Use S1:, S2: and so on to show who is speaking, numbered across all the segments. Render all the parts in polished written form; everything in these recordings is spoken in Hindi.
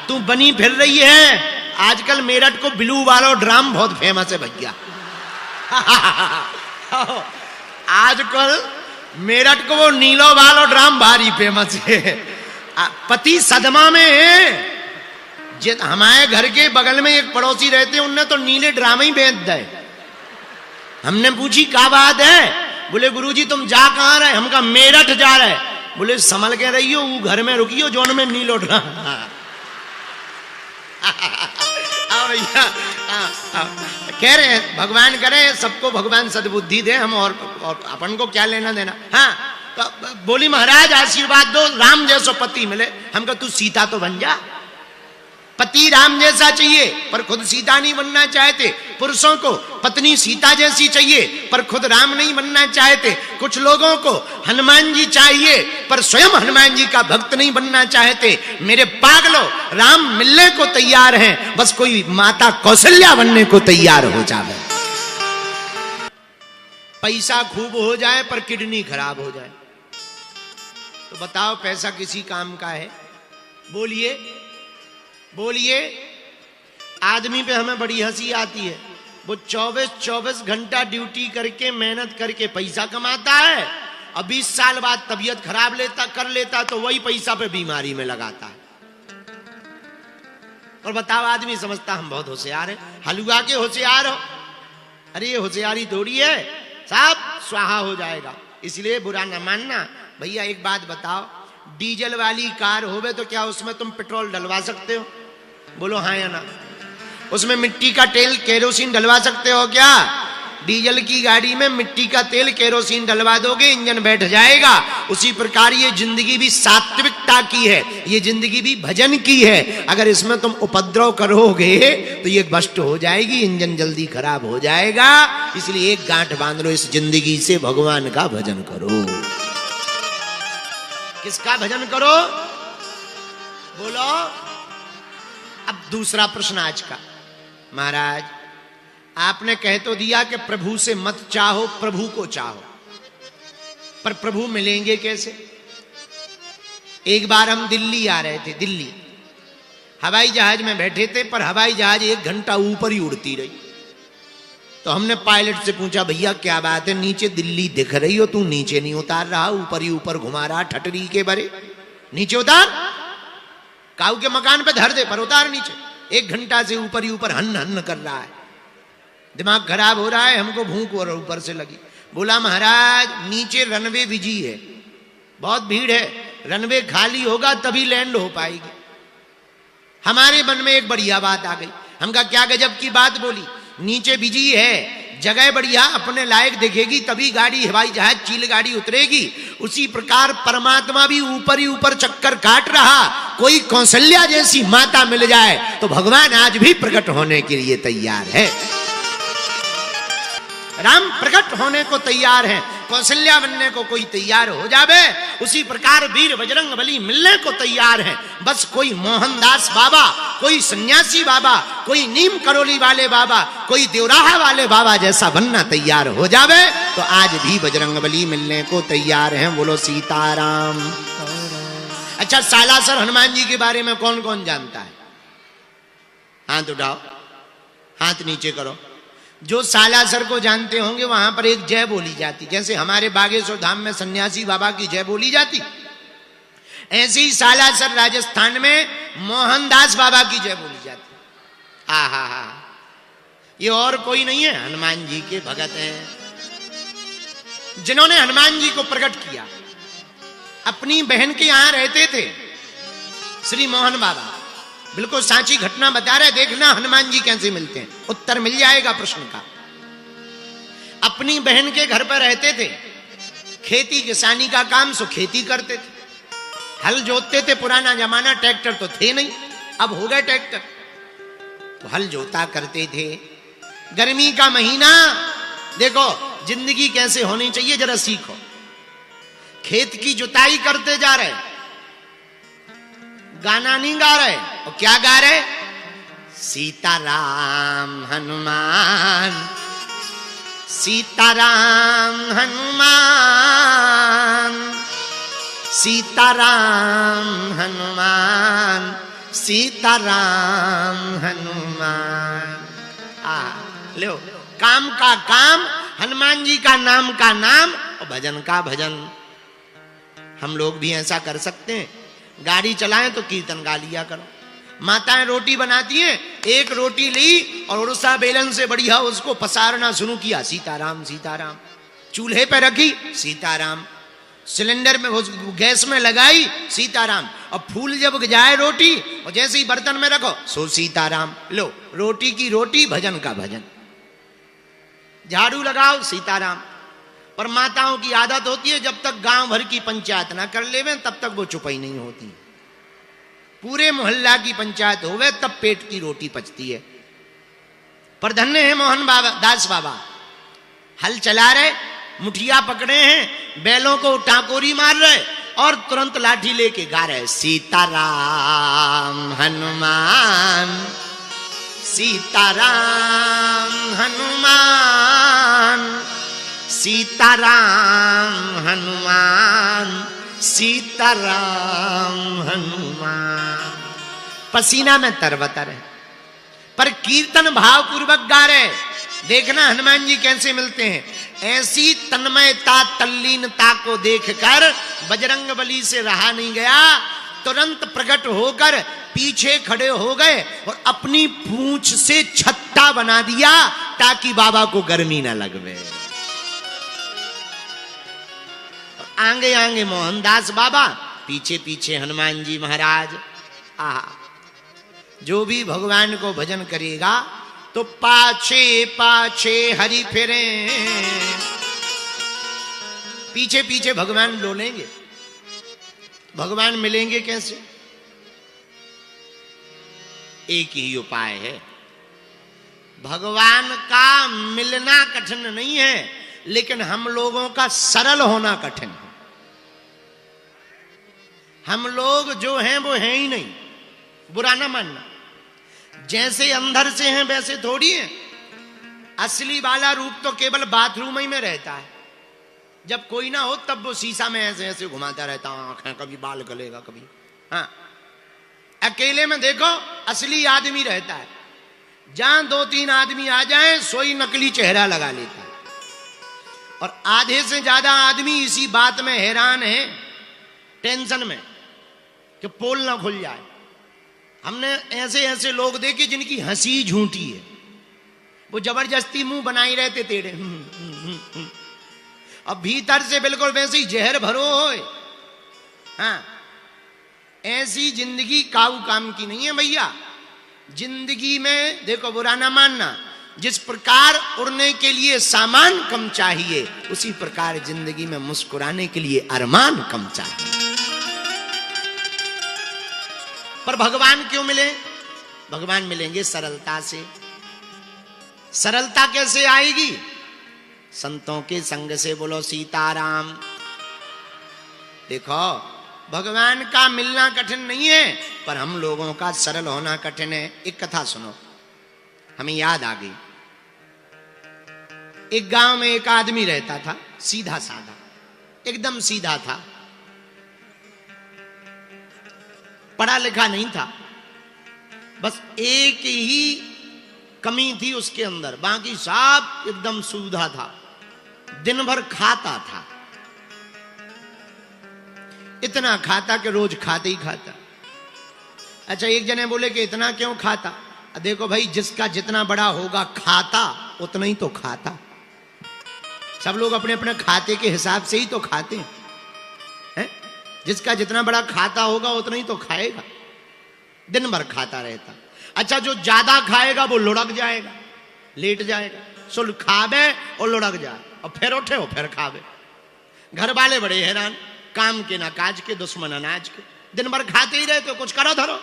S1: तू बनी फिर रही है। आजकल मेरठ को ब्लू वाला ड्राम बहुत फेमस है भैया। आजकल मेरठ को वो नीलो वाला ड्राम भारी फेमस है। पति सदमा में है। हमारे घर के बगल में एक पड़ोसी रहते हैं, उनने तो नीले ड्राम ही बेच दे। हमने पूछी क्या बात है? बोले गुरुजी तुम जा कहां रहे? हम कहा मेरठ जा रहे। बोले संभल के रहियो, वो घर में रुकियो जोन में नीलो ड्राम। भैया कह रहे हैं भगवान करे सबको भगवान सद्बुद्धि दे, हम और अपन को क्या लेना देना। हाँ तो बोली महाराज आशीर्वाद दो, राम जैसा पति मिले। हम कहा तू सीता तो बन जा। पति राम जैसा चाहिए पर खुद सीता नहीं बनना चाहते। पुरुषों को पत्नी सीता जैसी चाहिए पर खुद राम नहीं बनना चाहते। कुछ लोगों को हनुमान जी चाहिए पर स्वयं हनुमान जी का भक्त नहीं बनना चाहते। मेरे पागलों, राम मिलने को तैयार हैं, बस कोई माता कौशल्या बनने को तैयार हो जाए। पैसा खूब हो जाए पर किडनी खराब हो जाए तो बताओ पैसा किसी काम का है? बोलिए बोलिए। आदमी पे हमें बड़ी हंसी आती है। वो 24 घंटा ड्यूटी करके मेहनत करके पैसा कमाता है और 20 साल बाद तबीयत खराब कर लेता तो वही पैसा पे बीमारी में लगाता है। और बताओ आदमी समझता हम बहुत होशियार है, हलुआ के होशियार हो। अरे ये होशियारी थोड़ी है, सब स्वाहा हो जाएगा। इसलिए बुरा ना मानना। भैया एक बात बताओ, डीजल वाली कार होवे तो क्या उसमें तुम पेट्रोल डलवा सकते हो? बोलो हाँ या ना। उसमें मिट्टी का तेल केरोसिन डलवा सकते हो क्या? डीजल की गाड़ी में मिट्टी का तेल केरोसिन डलवा दोगे इंजन बैठ जाएगा। उसी प्रकार ये जिंदगी भी सात्विकता की है, ये जिंदगी भी भजन की है। अगर इसमें तुम उपद्रव करोगे तो ये भ्रष्ट हो जाएगी, इंजन जल्दी खराब हो जाएगा। इसलिए एक गांठ बांध लो इस जिंदगी से, भगवान का भजन करो। किसका भजन करो? बोलो। अब दूसरा प्रश्न आज का। महाराज आपने कह तो दिया कि प्रभु से मत चाहो, प्रभु को चाहो, पर प्रभु मिलेंगे कैसे? एक बार हम दिल्ली आ रहे थे, दिल्ली हवाई जहाज में बैठे थे, पर हवाई जहाज 1 घंटा ऊपर ही उड़ती रही। तो हमने पायलट से पूछा भैया क्या बात है, नीचे दिल्ली दिख रही हो, तू नीचे नहीं उतार रहा, ऊपर ही ऊपर घुमा रहा ठटरी के बरे, नीचे उतार, काऊ के मकान पे धर दे पर उतार नीचे। 1 घंटा से ऊपर ही ऊपर हन्न हन्न कर रहा है, दिमाग खराब हो रहा है, हमको भूख और ऊपर से लगी। बोला महाराज नीचे रनवे बिजी है, बहुत भीड़ है, रनवे खाली होगा तभी लैंड हो पाएगी। हमारे मन में एक बढ़िया बात आ गई। हम कहा क्या गजब की बात बोली, नीचे बिजी है, जगह बढ़िया अपने लायक दिखेगी तभी गाड़ी हवाई जहाज चील गाड़ी उतरेगी। उसी प्रकार परमात्मा भी ऊपर ही ऊपर चक्कर काट रहा। कोई कौशल्या जैसी माता मिल जाए तो भगवान आज भी प्रकट होने के लिए तैयार है। राम प्रकट होने को तैयार है, कौशल्या बनने को कोई तैयार हो जावे। उसी प्रकार वीर बजरंग बली मिलने को तैयार है। बस कोई मोहनदास बाबा, कोई सन्यासी बाबा, कोई नीम करोली वाले बाबा, कोई देवराहा वाले बाबा जैसा बनना तैयार हो जावे तो आज भी बजरंग बली मिलने को तैयार हैं। बोलो सीताराम। अच्छा सालासर हनुमान जी के बारे में कौन कौन जानता है? हाथ उठाओ, हाथ नीचे करो। जो सालासर को जानते होंगे वहां पर एक जय बोली जाती, जैसे हमारे बागेश्वर धाम में सन्यासी बाबा की जय बोली जाती, ऐसे ही सालासर राजस्थान में मोहनदास बाबा की जय बोली जाती। आहा हा, ये और कोई नहीं है, हनुमान जी के भगत हैं जिन्होंने हनुमान जी को प्रकट किया। अपनी बहन के यहां रहते थे श्री मोहन बाबा, बिल्कुल सांची घटना बता रहे, देखना हनुमान जी कैसे मिलते हैं, उत्तर मिल जाएगा प्रश्न का। अपनी बहन के घर पर रहते थे, खेती किसानी का काम सो खेती करते थे, हल जोतते थे। पुराना जमाना, ट्रैक्टर तो थे नहीं, अब हो गए ट्रैक्टर, तो हल जोता करते थे। गर्मी का महीना, देखो जिंदगी कैसे होनी चाहिए जरा सीखो। खेत की जुताई करते जा रहे, गाना नहीं गा रहे, और क्या गा रहे? सीताराम हनुमान, सीताराम हनुमान, सीताराम हनुमान, सीताराम हनुमान। लो, काम का काम, हनुमान जी का नाम और भजन का भजन। हम लोग भी ऐसा कर सकते हैं। गाड़ी चलाएं तो कीर्तन गा लिया करो। माताएं रोटी बनाती हैं, एक रोटी ली और उड़सा बेलन से बढ़िया उसको पसारना शुरू किया, सीताराम सीताराम। चूल्हे पे रखी, सीताराम। सिलेंडर में गैस में लगाई, सीताराम। और फूल जब जाए रोटी और जैसे ही बर्तन में रखो, सो सीताराम। लो, रोटी की रोटी, भजन का भजन। झाड़ू लगाओ, सीताराम। पर माताओं की आदत होती है, जब तक गांव भर की पंचायत ना कर लेवे तब तक वो चुपाई नहीं होती। पूरे मोहल्ला की पंचायत होवे तब पेट की रोटी पचती है। पर धन्य है मोहन बाबा, दास बाबा, हल चला रहे, मुठिया पकड़े हैं, बैलों को टाकोरी मार रहे और तुरंत लाठी लेके गा रहे, सीताराम हनुमान, सीताराम हनुमान, सीताराम हनुमान, सीताराम हनुमान। पसीना में तरबतर है, पर कीर्तन भाव पूर्वक गा रहे। देखना हनुमान जी कैसे मिलते हैं। ऐसी तन्मयता, तल्लीनता को देखकर बजरंगबली से रहा नहीं गया, तुरंत प्रकट होकर पीछे खड़े हो गए और अपनी पूंछ से छत्ता बना दिया ताकि बाबा को गर्मी न लगवे। आगे आगे मोहनदास बाबा, पीछे पीछे हनुमान जी महाराज। जो भी भगवान को भजन करेगा तो पाछे पाछे हरि फिरे, पीछे पीछे भगवान डोलेंगे। भगवान मिलेंगे कैसे? एक ही उपाय है। भगवान का मिलना कठिन नहीं है, लेकिन हम लोगों का सरल होना कठिन है। हम लोग जो हैं वो हैं ही नहीं, बुरा ना मानना। जैसे अंदर से हैं वैसे थोड़ी है। असली वाला रूप तो केवल बाथरूम ही में रहता है। जब कोई ना हो तब वो शीशा में ऐसे ऐसे घुमाता रहता, आंखें कभी बाल गलेगा कभी। हाँ, अकेले में देखो असली आदमी रहता है। जहां दो तीन आदमी आ जाएं, सोई नकली चेहरा लगा लेता है। और आधे से ज्यादा आदमी इसी बात में हैरान है, टेंशन में, कि पोल ना खुल जाए। हमने ऐसे ऐसे लोग देखे जिनकी हंसी झूठी है, वो जबरदस्ती मुंह बनाई रहते टेढ़े, अब भीतर से बिल्कुल वैसे ही जहर भरो होए। हाँ, ऐसी जिंदगी काऊ काम की नहीं है भैया। जिंदगी में देखो, बुरा ना मानना, जिस प्रकार उड़ने के लिए सामान कम चाहिए, उसी प्रकार जिंदगी में मुस्कुराने के लिए अरमान कम चाहिए। पर भगवान क्यों मिले? भगवान मिलेंगे सरलता से। सरलता कैसे आएगी? संतों के संग से। बोलो सीताराम। देखो, भगवान का मिलना कठिन नहीं है, पर हम लोगों का सरल होना कठिन है। एक कथा सुनो, हमें याद आ गई। एक गांव में एक आदमी रहता था, सीधा साधा, एकदम सीधा था, पढ़ा लिखा नहीं था। बस एक ही कमी थी उसके अंदर, बाकी सब एकदम सुविधा था। दिन भर खाता था, इतना खाता कि रोज खाते ही खाता। अच्छा, एक जने बोले कि इतना क्यों खाता? देखो भाई, जिसका जितना बड़ा होगा खाता, उतना ही तो खाता। सब लोग अपने अपने खाते के हिसाब से ही तो खाते हैं। जिसका जितना बड़ा खाता होगा उतना ही तो खाएगा। दिन भर खाता रहता। अच्छा, जो ज्यादा खाएगा वो लुढ़क जाएगा, लेट जाएगा। सो खावे और लुढ़क जाए और फिर उठे और फिर खावे। घर वाले बड़े हैरान, काम के ना काज के, दुश्मन अनाज के। दिन भर खाते ही रहते हो, कुछ करो धरो।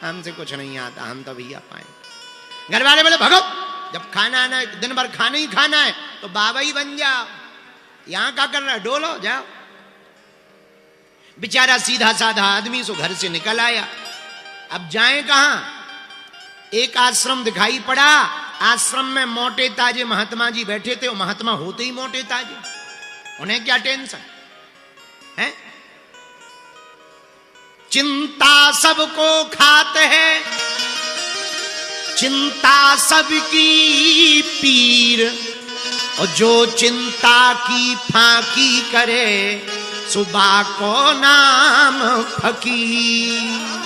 S1: हमसे कुछ नहीं आता, हम तो भैया पाए। घर वाले बोले भगो, जब खाना आना है, दिन भर खाना ही खाना है, तो बाबा ही बन जाओ। यहां क्या कर रहा है? डोलो जाओ। बेचारा सीधा साधा आदमी सो घर से निकल आया। अब जाए कहां? एक आश्रम दिखाई पड़ा। आश्रम में मोटे ताजे महात्मा जी बैठे थे। वो महात्मा होते ही मोटे ताजे, उन्हें क्या टेंशन है? चिंता सबको खाते हैं, चिंता सबकी पीर, और जो चिंता की फांकी करे सुबह को नाम फकीर।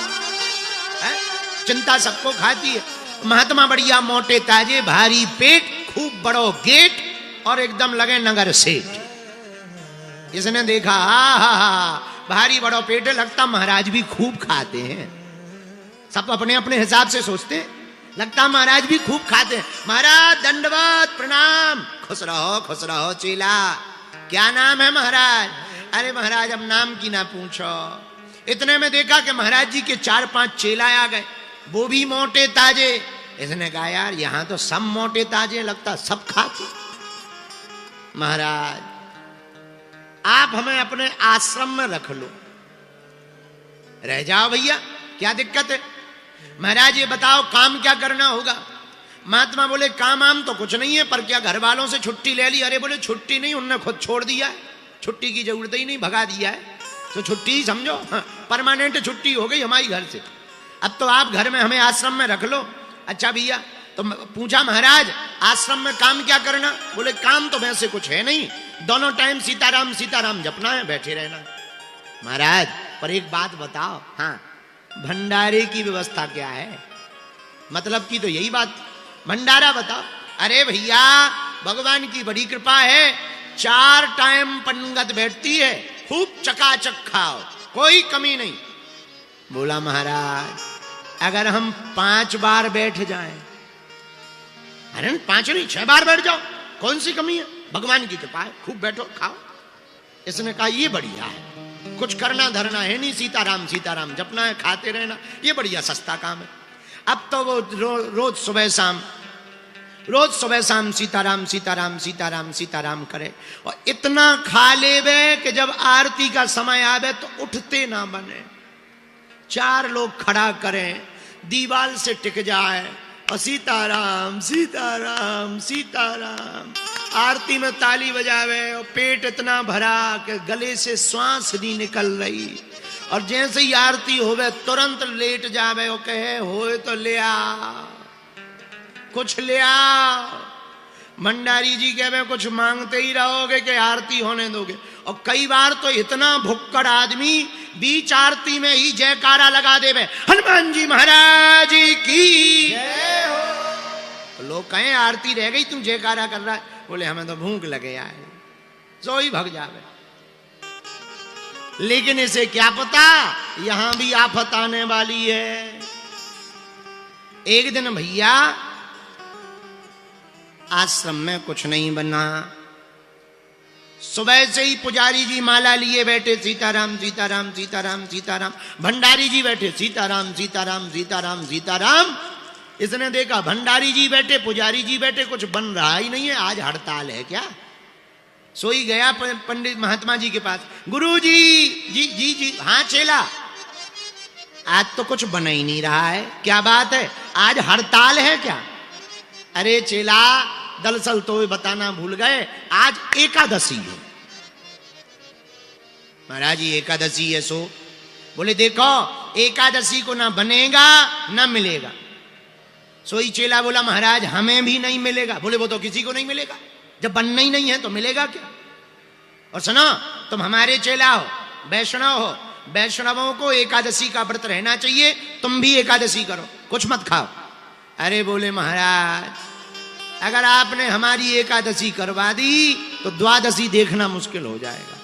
S1: चिंता सबको खाती है। महात्मा बढ़िया मोटे ताजे भारी पेट, खूब बड़ो गेट, और एकदम लगे नगर सेठ। इसने देखा भारी बड़ो पेट, लगता महाराज भी खूब खाते हैं। सब अपने अपने हिसाब से सोचते हैं, लगता महाराज भी खूब खाते हैं। महाराज दंडवत प्रणाम, खुश रहो चेला। क्या नाम है महाराज? अरे महाराज अब नाम की ना पूछो। इतने में देखा कि महाराज जी के 4-5 चेला आ गए, वो भी मोटे ताजे। इसने कहा यार यहां तो सब मोटे ताजे, लगता सब खाते। महाराज आप हमें अपने आश्रम में रख लो, रह जाओ भैया, क्या दिक्कत है? महाराज ये बताओ काम क्या करना होगा? महात्मा बोले काम आम तो कुछ नहीं है, पर क्या घर वालों से छुट्टी ले ली? अरे बोले छुट्टी नहीं, उनने खुद छोड़ दिया है, छुट्टी की जरूरत ही नहीं, भगा दिया है, तो छुट्टी ही समझो। परमानेंट छुट्टी हो गई हमारी घर से। अब तो आप घर में हमें आश्रम में रख लो। अच्छा भैया, तो पूछा महाराज आश्रम में काम क्या करना? बोले काम तो वैसे कुछ है नहीं, दोनों टाइम सीताराम सीताराम जपना है, बैठे रहना। महाराज पर एक बात बताओ, हाँ भंडारे की व्यवस्था क्या है? मतलब की तो यही बात, भंडारा बताओ। अरे भैया भगवान की बड़ी कृपा है, 4 टाइम पंगत बैठती है, खूब चकाचक खाओ, कोई कमी नहीं। बोला महाराज अगर हम 5 बार बैठ जाएं? अरे 5 नहीं 6 बार बैठ जाओ, कौन सी कमी है? भगवान की कृपा है, खूब बैठो खाओ। इसने कहा ये बढ़िया है, कुछ करना धरना है नहीं, सीताराम सीताराम जपना है, खाते रहना, ये बढ़िया सस्ता काम है। अब तो वो रोज सुबह शाम सीताराम सीताराम सीताराम सीताराम करे, और इतना खा लेवे कि जब आरती का समय आवे तो उठते ना बने। 4 लोग खड़ा करें, दीवाल से टिक जाए, और सीताराम सीताराम सीताराम आरती में ताली बजावे, और पेट इतना भरा कि गले से श्वास नहीं निकल रही, और जैसे ही आरती होवे तुरंत लेट जावे और कहे होए तो ले आ, कुछ ले आ। भंडारी जी कहे कुछ मांगते ही रहोगे कि आरती होने दोगे? और कई बार तो इतना भुक्कड़ आदमी बीच आरती में ही जयकारा लगा देवे, हनुमान जी महाराज की जय हो। लोग कहें आरती रह गई, तुम जयकारा कर रहा है। बोले हमें तो भूख लगे आए, सो ही भग जावे। लेकिन इसे क्या पता यहां भी आफत आने वाली है। एक दिन भैया आश्रम में कुछ नहीं बना, सुबह से ही पुजारी जी माला लिए बैठे, सीताराम सीताराम सीताराम सीताराम। भंडारी जी बैठे सीताराम सीताराम सीताराम सीताराम। इसने देखा भंडारी जी बैठे, पुजारी जी बैठे, कुछ बन रहा ही नहीं है, आज हड़ताल है क्या? सोई गया पंडित महात्मा जी के पास, गुरु जी जी जी जी। हाँ चेला, आज तो कुछ बन ही नहीं रहा है, क्या बात है, आज हड़ताल है क्या? अरे चेला दरअसल तो बताना भूल गए, आज एकादशी है। महाराज जी एकादशी है सो? बोले देखो एकादशी को ना बनेगा ना मिलेगा। सोई चेला बोला महाराज हमें भी नहीं मिलेगा। बोले वो तो किसी को नहीं मिलेगा, जब बनना ही नहीं है तो मिलेगा क्या? और सुनो तुम हमारे चेला हो, वैष्णव हो, वैष्णवों को एकादशी का व्रत रहना चाहिए, तुम भी एकादशी करो, कुछ मत खाओ। अरे बोले महाराज अगर आपने हमारी एकादशी करवा दी तो द्वादशी देखना मुश्किल हो जाएगा।